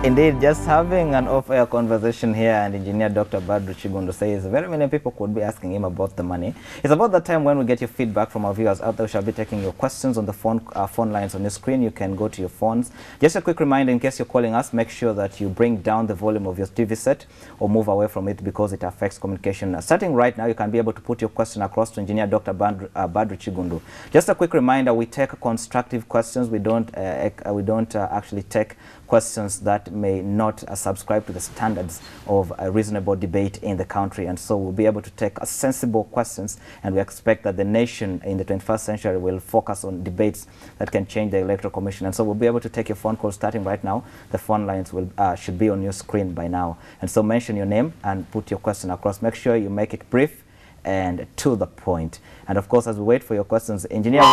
Indeed, just having an off-air conversation here, and Engineer Dr. Badru Chigundo says very many people could be asking him about the money. It's about that time when we get your feedback from our viewers out there. We shall be taking your questions on the phone lines on your screen. You can go to your phones. Just a quick reminder, in case you're calling us, make sure that you bring down the volume of your TV set or move away from it because it affects communication. Starting right now, you can be able to put your question across to Engineer Dr. Badru Chigundo. Just a quick reminder, we take constructive questions. We don't actually take questions that may not subscribe to the standards of a reasonable debate in the country, and so we'll be able to take sensible questions, and we expect that the nation in the 21st century will focus on debates that can change the Electoral Commission, and so we'll be able to take your phone calls starting right now. The phone lines will should be on your screen by now, and so mention your name and put your question across. Make sure you make it brief and to the point, and of course, as we wait for your questions, Engineer.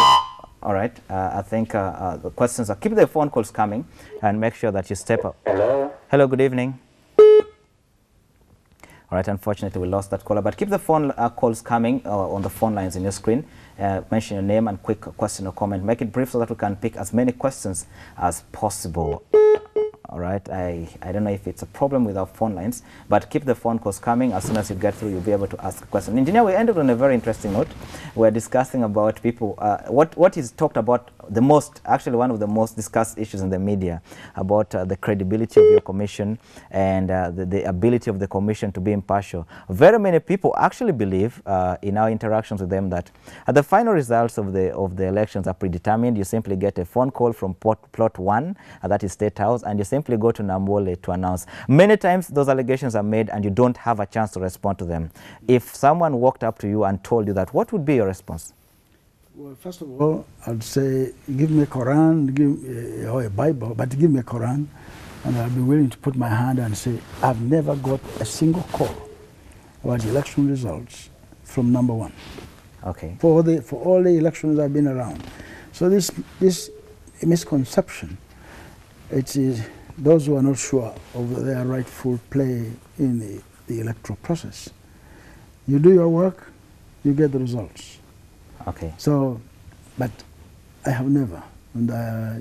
All right, I think the questions are, keep the phone calls coming and make sure that you step up. Hello. Hello, good evening. All right, unfortunately we lost that caller, but keep the phone calls coming on the phone lines in your screen. Mention your name and quick question or comment. Make it brief so that we can pick as many questions as possible. All right, I don't know if it's a problem with our phone lines, but keep the phone calls coming. As soon as you get through, you'll be able to ask a question. Engineer, we ended on a very interesting note. We're discussing about people, what is talked about the most, actually one of the most discussed issues in the media, about the credibility of your commission and the ability of the commission to be impartial. Very many people actually believe in our interactions with them that the final results of the elections are predetermined. You simply get a phone call from plot 1, that is State House, and you simply go to Nambole to announce. Many times those allegations are made and you don't have a chance to respond to them. If someone walked up to you and told you that, what would be your response? Well, first of all, I'd say, give me a Quran, or a Bible, but give me a Quran, and I'll be willing to put my hand and say, I've never got a single call about the election results from number 1. Okay. For all the elections I've been around. So this misconception, it is those who are not sure of their rightful play in the electoral process. You do your work, you get the results. Okay. So, but I have never, and I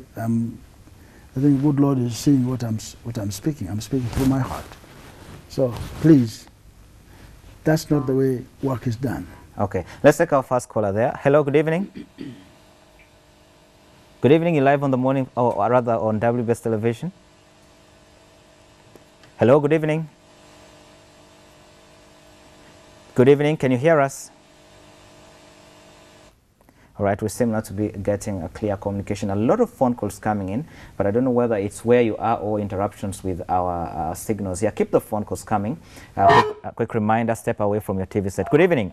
think good Lord is seeing what I'm speaking. I'm speaking through my heart. So please, that's not the way work is done. Okay, let's take our first caller there. Hello, good evening. Good evening, you're live on the morning, or rather on WBS television. Hello, good evening. Good evening, can you hear us? All right, we seem not to be getting a clear communication. A lot of phone calls coming in, but I don't know whether it's where you are or interruptions with our signals. Yeah, keep the phone calls coming. A quick reminder, step away from your TV set. Good evening.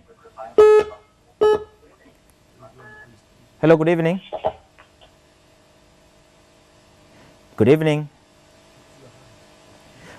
Hello, good evening. Good evening.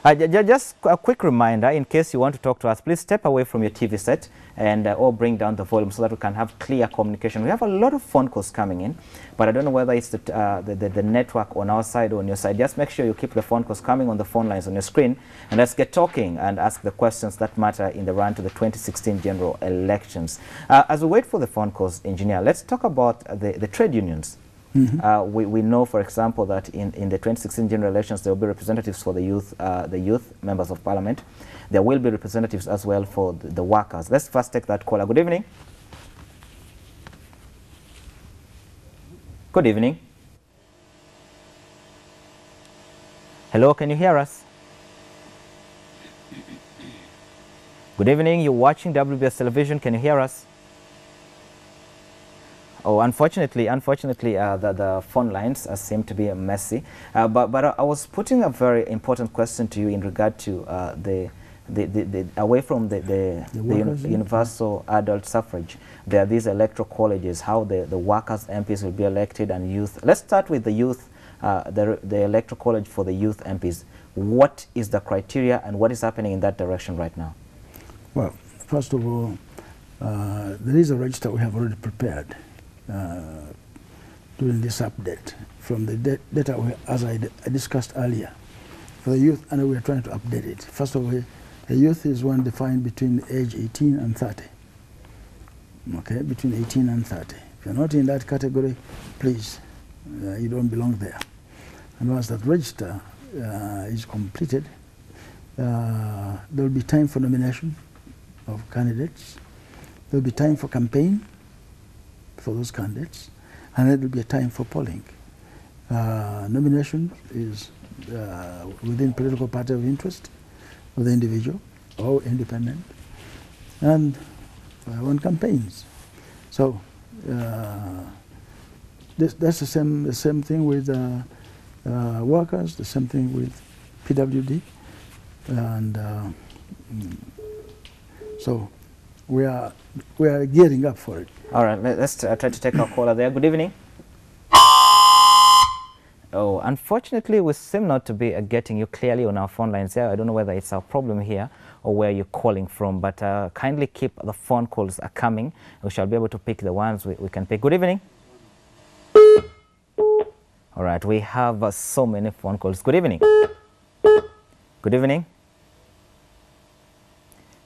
Just a quick reminder, in case you want to talk to us, please step away from your TV set and or bring down the volume so that we can have clear communication. We have a lot of phone calls coming in, but I don't know whether it's the network on our side or on your side. Just make sure you keep the phone calls coming on the phone lines on your screen, and let's get talking and ask the questions that matter in the run to the 2016 general elections. As we wait for the phone calls, Engineer, let's talk about the trade unions. Mm-hmm. We know, for example, that in the 2016 general elections, there will be representatives for the youth members of parliament. There will be representatives as well for the workers. Let's first take that caller. Good evening. Good evening. Hello, can you hear us? Good evening, you're watching WBS television. Can you hear us? Oh, unfortunately, the phone lines seem to be messy. But I was putting a very important question to you in regard to the away from the universal adult suffrage. There are these electoral colleges, how the workers' MPs will be elected, and youth. Let's start with the youth, the electoral college for the youth MPs. What is the criteria and what is happening in that direction right now? Well, first of all, there is a register we have already prepared during this update from the data as I discussed earlier for the youth, and we are trying to update it. First of all, the youth is one defined between age 18 and 30. Okay, between 18 and 30. If you're not in that category, please, you don't belong there. And once that register is completed, there will be time for nomination of candidates. There will be time for campaign for those candidates, and there will be a time for polling. Nomination is within political party of interest of the individual or independent, and on campaigns. So that's the same thing with workers, the same thing with PWD, and so we are gearing up for it. All right, let's try to take our caller there. Good evening. Oh, unfortunately, we seem not to be getting you clearly on our phone lines here. I don't know whether it's our problem here or where you're calling from, but kindly keep the phone calls coming. We shall be able to pick the ones we can pick. Good evening. All right, we have so many phone calls. Good evening. Good evening.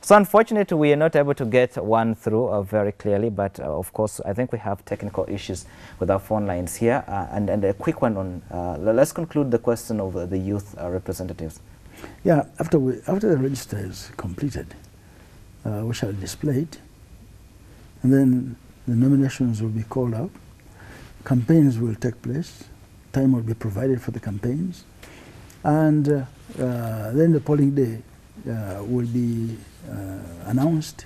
So unfortunately, we are not able to get one through very clearly, but of course, I think we have technical issues with our phone lines here. And a quick one on, let's conclude the question of the youth representatives. Yeah, after the register is completed, we shall display it, and then the nominations will be called out, campaigns will take place, time will be provided for the campaigns, and then the polling day will be announced,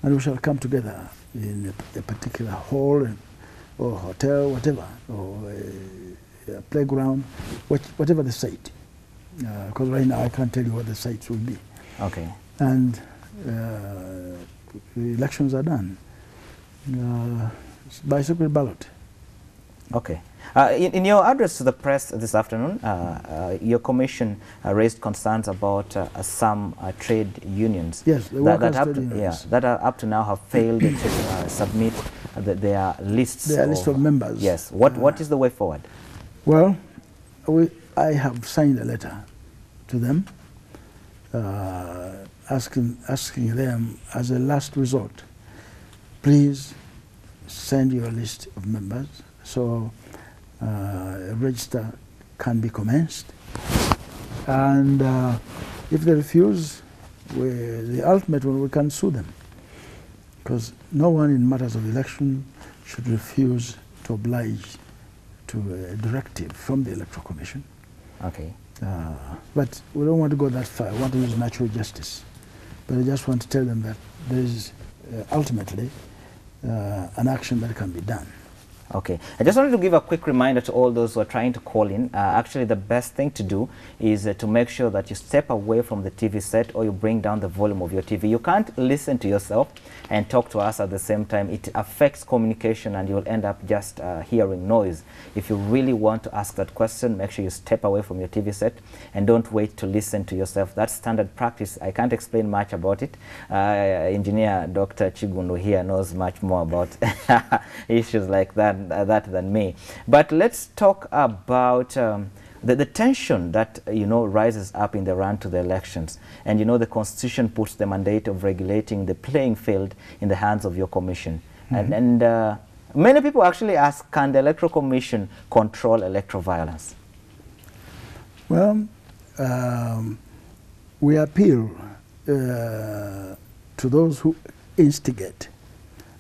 and we shall come together in a particular hall or hotel, whatever, or a playground, whatever the site. Because right now I can't tell you what the sites will be. Okay. And the elections are done by secret ballot. Okay. In your address to the press this afternoon, your commission raised concerns about some trade unions. Yes, the workers' trade unions. That are up to now have failed to submit their lists. Their list of members. Yes. What is the way forward? Well, I have signed a letter to them asking them as a last resort, please send your list of members so a register can be commenced. And if they refuse, the ultimate one, we can sue them. Because no one in matters of election should refuse to oblige to a directive from the Electoral Commission. Okay. But we don't want to go that far. I want to use natural justice. But I just want to tell them that there is ultimately an action that can be done. Okay. I just wanted to give a quick reminder to all those who are trying to call in. Actually, the best thing to do is to make sure that you step away from the TV set or you bring down the volume of your TV. You can't listen to yourself and talk to us at the same time. It affects communication and you'll end up just hearing noise. If you really want to ask that question, make sure you step away from your TV set and don't wait to listen to yourself. That's standard practice. I can't explain much about it. Engineer Dr. Chigundu here knows much more about issues like that than me. But let's talk about the tension that rises up in the run to the elections. And the Constitution puts the mandate of regulating the playing field in the hands of your commission. Mm-hmm. And many people actually ask, can the Electoral Commission control electoral violence? Well, we appeal to those who instigate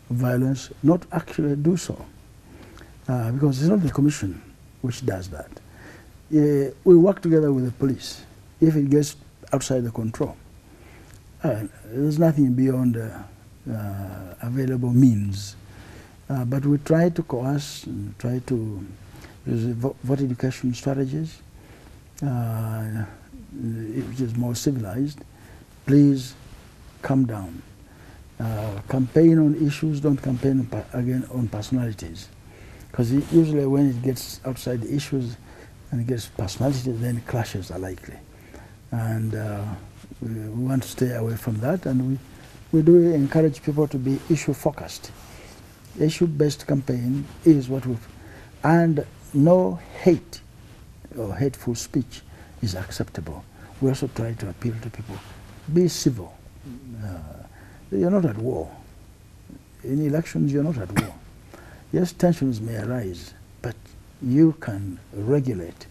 violence not actually do so. Because it's not the Commission which does that. We work together with the police. If it gets outside the control, there's nothing beyond available means. But we try to coerce, and try to use vote education strategies, which is more civilized. Please calm down. Campaign on issues, don't campaign again on personalities. Because usually when it gets outside the issues and it gets personality, then clashes are likely. And we want to stay away from that, and we do encourage people to be issue-focused. Issue-based campaign is what we've... And no hate or hateful speech is acceptable. We also try to appeal to people. Be civil. You're not at war. In elections, you're not at war. Yes, tensions may arise, but you can regulate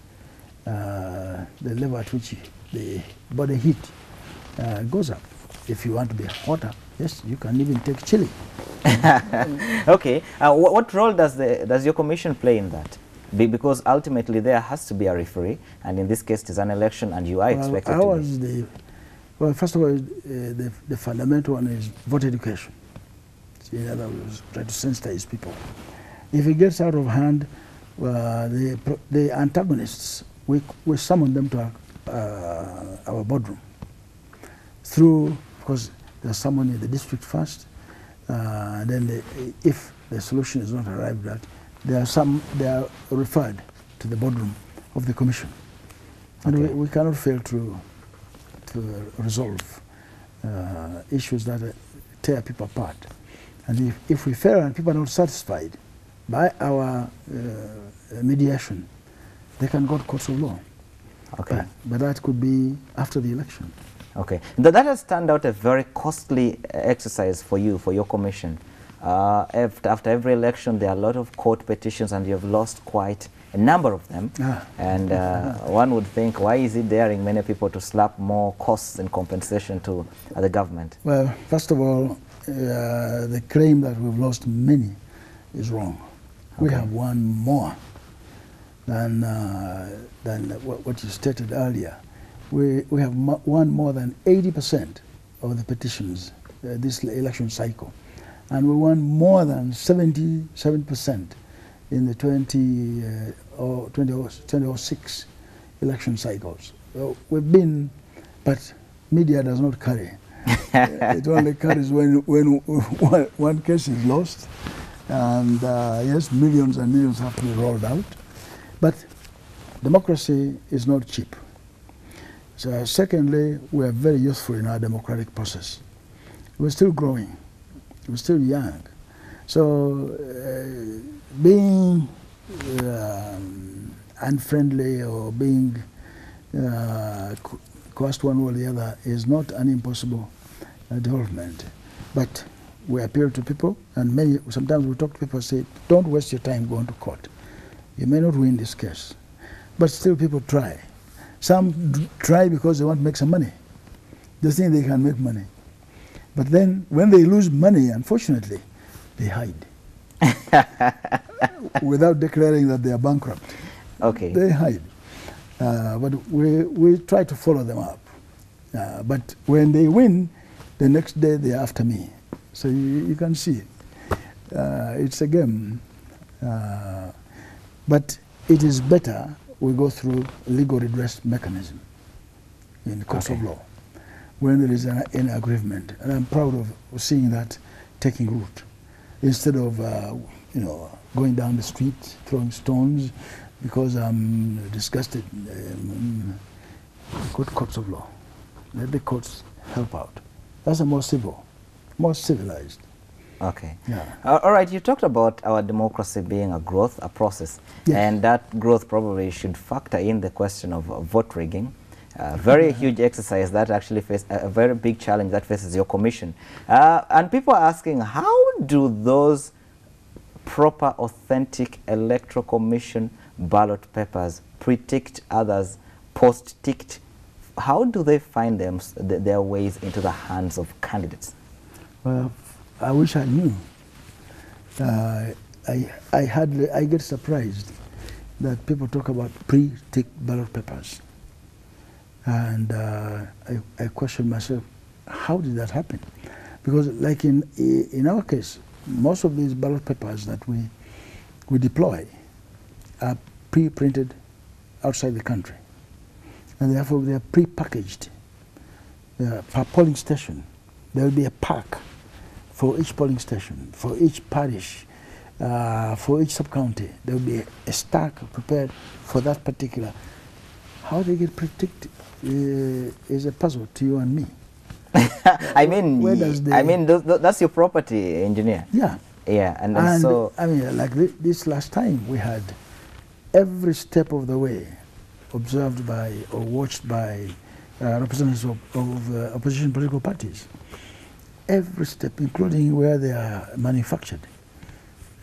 the level at which the body heat goes up. If you want to be hotter, yes, you can even take chili. Okay. What role does your commission play in that? Because ultimately there has to be a referee, and in this case it is an election, and you are expected to be. Well, first of all, the fundamental one is voter education. In other words, try to sensitize people. If it gets out of hand, the antagonists, we summon them to our boardroom. Through, of course, there's someone in the district first, then if the solution is not arrived at, they are referred to the boardroom of the commission. And okay. we cannot fail to resolve issues that tear people apart. And if we fail and people are not satisfied by our mediation, they can go to courts of law. Okay. But that could be after the election. Okay. That has turned out a very costly exercise for you, for your commission. After every election, there are a lot of court petitions, and you have lost quite a number of them. And one would think, why is it daring many people to slap more costs and compensation to the government? Well, first of all, the claim that we've lost many is wrong. Okay. We have won more than what you stated earlier. We have won more than 80% of the petitions this election cycle. And we won more than 77% in the 2006 election cycles. So we've been, but media does not carry. It only carries when one case is lost. And yes, millions and millions have to be rolled out. But democracy is not cheap. So secondly, we are very useful in our democratic process. We're still growing. We're still young. So being unfriendly or being coerced one way or the other is not an impossible development. But we appeal to people, and sometimes we talk to people and say, don't waste your time going to court. You may not win this case. But still people try. Some try because they want to make some money. They think they can make money. But then when they lose money, unfortunately, they hide. Without declaring that they are bankrupt. Okay. They hide. But we try to follow them up. But when they win, the next day they're after me. So you can see it. It's a game. But it is better we go through legal redress mechanism in the courts of law when there is an agreement. And I'm proud of seeing that taking root. Instead of going down the street, throwing stones, because I'm disgusted. Go to courts of law. Let the courts help out. That's a more civil, more civilized. Okay. Yeah. All right, you talked about our democracy being a process, yes. And that growth probably should factor in the question of vote rigging. Very huge exercise that actually faces a very big challenge that faces your commission. And people are asking, how do those proper, authentic Electro Commission ballot papers, pre-ticked, others post-ticked, how do they find their ways into the hands of candidates? Well, I wish I knew. I get surprised that people talk about pre-ticked ballot papers. And I question myself, how did that happen? Because like in our case, most of these ballot papers that we deploy are pre-printed outside the country. And therefore they are pre-packaged. Per polling station, there will be a pack for each polling station, for each parish, for each sub-county. There will be a stack prepared for that particular. How they get pre-ticked is a puzzle to you and me. I mean, that's your property, engineer. Yeah. Yeah, and so I mean, like this last time, we had every step of the way observed by or watched by representatives of opposition political parties. Every step, including where they are manufactured.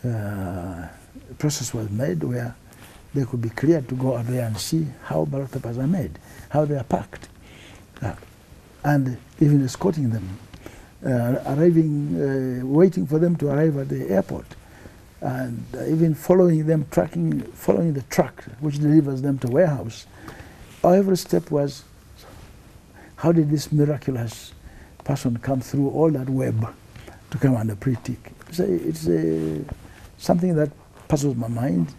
The process was made where they could be cleared to go out there and see how ballot papers are made, how they are packed, and even escorting them, waiting for them to arrive at the airport, and even following them, following the truck which delivers them to warehouse. Every step was, how did this miraculous person come through all that web to come under pre-tick? It's something that puzzles my mind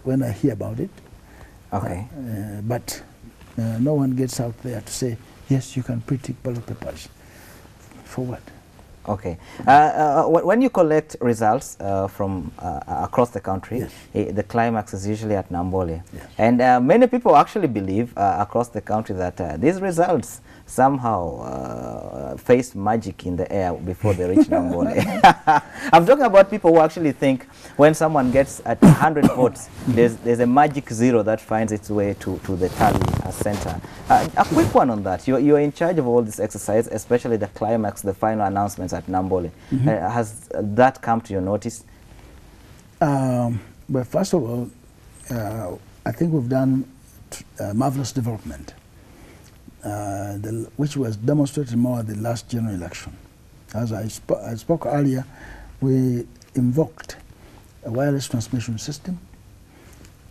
when I hear about it. Okay. But no one gets out there to say, yes, you can pre-tick ballot papers. For what? Okay. When you collect results from across the country, yes, the climax is usually at Nambole. Yes. And many people actually believe across the country that these results somehow face magic in the air before they reach Nambole. I'm talking about people who actually think when someone gets at 100 votes, there's a magic zero that finds its way to the tally center. A quick one on that. You're in charge of all this exercise, especially the climax, the final announcements at Nambole. Has that come to your notice? Well, first of all, I think we've done marvelous development, which was demonstrated more at the last general election. As I spoke earlier, we invoked a wireless transmission system,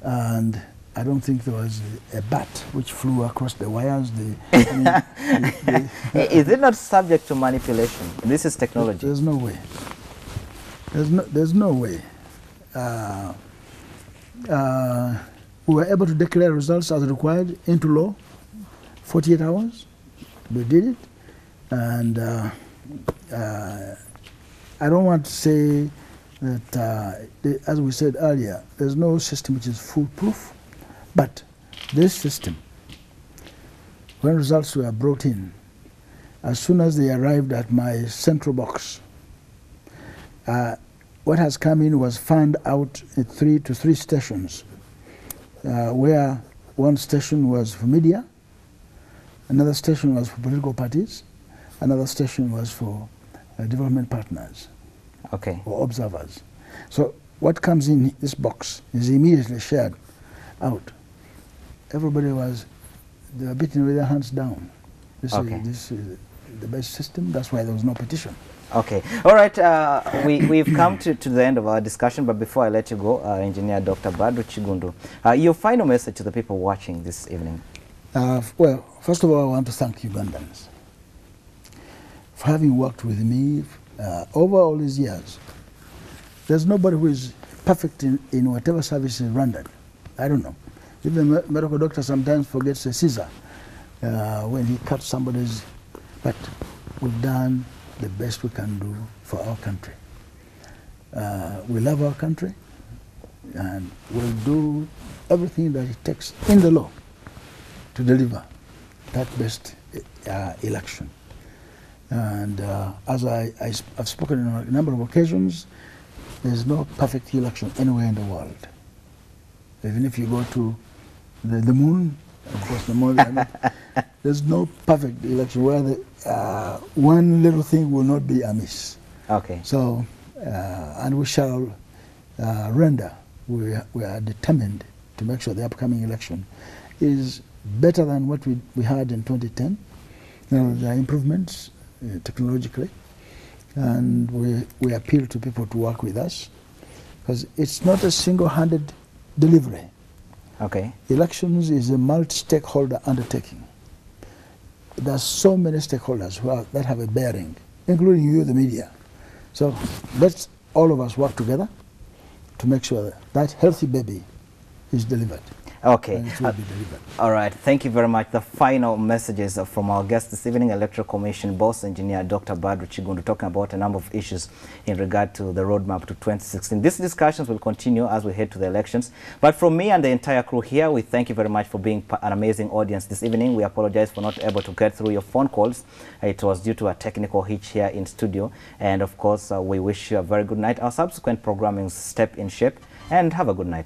and I don't think there was a bat which flew across the wires. Is it not subject to manipulation? This is technology. There's no way. There's no way. We were able to declare results as required into law, 48 hours. We did it. And I don't want to say that, as we said earlier, there's no system which is foolproof. But this system, when results were brought in, as soon as they arrived at my central box, what has come in was found out at three stations, where one station was for media, another station was for political parties, another station was for development partners, okay, or observers. So what comes in this box is immediately shared out. Everybody they were beaten with their hands down. This is the best system. That's why there was no petition. Okay. All right. We've come to the end of our discussion, but before I let you go, Engineer Dr. Badru Chigundu, your final message to the people watching this evening. Well, first of all, I want to thank Ugandans for having worked with me over all these years. There's nobody who is perfect in whatever service is rendered. I don't know. Even the medical doctor sometimes forgets a scissor when he cuts somebody's, but we've done the best we can do for our country. We love our country, and we'll do everything that it takes in the law to deliver that best election. And as I've spoken on a number of occasions, there's no perfect election anywhere in the world. Even if you go to the moon, of course the moon, there's no perfect election where one little thing will not be amiss. Okay. So, and we shall render, we are determined to make sure the upcoming election is better than what we had in 2010. Now, there are improvements technologically, and we appeal to people to work with us, because it's not a single-handed delivery. Okay. Elections is a multi-stakeholder undertaking. There are so many stakeholders that have a bearing, including you, the media. So let's all of us work together to make sure that healthy baby is delivered. Okay. And it will be delivered. All right. Thank you very much. The final messages from our guest this evening, Electro Commission Boss Engineer Dr. Badru Chigundu, talking about a number of issues in regard to the roadmap to 2016. These discussions will continue as we head to the elections. But from me and the entire crew here, we thank you very much for being an amazing audience this evening. We apologize for not able to get through your phone calls. It was due to a technical hitch here in studio. And of course, we wish you a very good night. Our subsequent programming step in shape, and have a good night.